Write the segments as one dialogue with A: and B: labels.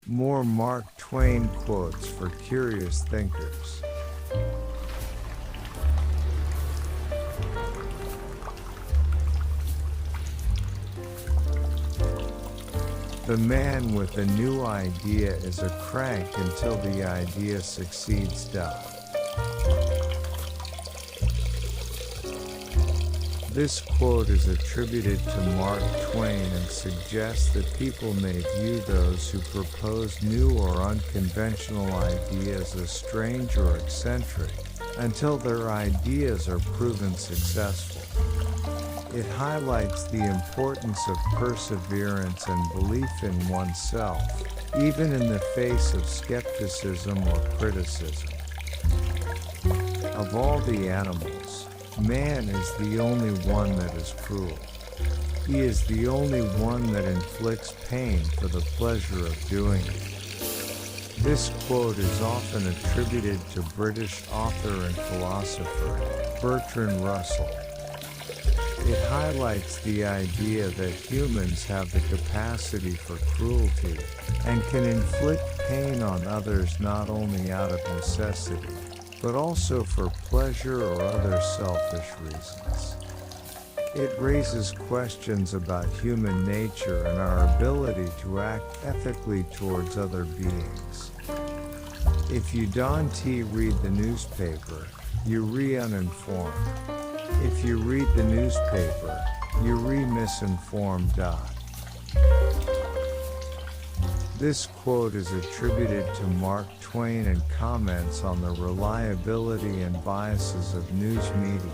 A: More Mark Twain quotes for curious thinkers. The man with a new idea is a crank until the idea succeeds. This quote is attributed to Mark Twain and suggests that people may view those who propose new or unconventional ideas as strange or eccentric, until their ideas are proven successful. It highlights the importance of perseverance and belief in oneself, even in the face of skepticism or criticism. Of all the animals, man is the only one that is cruel. He is the only one that inflicts pain for the pleasure of doing it. This quote is often attributed to British author and philosopher Bertrand Russell. It highlights the idea that humans have the capacity for cruelty, and can inflict pain on others not only out of necessity, but also for pleasure or other selfish reasons. It raises questions about human nature and our ability to act ethically towards other beings. If you don't read the newspaper, you're uninformed. If you read the newspaper, you're misinformed. This quote is attributed to Mark Twain and comments on the reliability and biases of news media.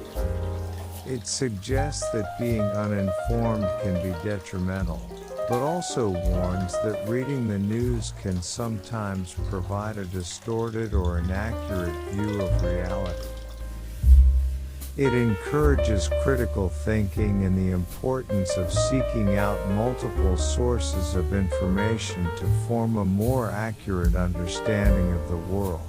A: It suggests that being uninformed can be detrimental, but also warns that reading the news can sometimes provide a distorted or inaccurate view of reality. It encourages critical thinking and the importance of seeking out multiple sources of information to form a more accurate understanding of the world.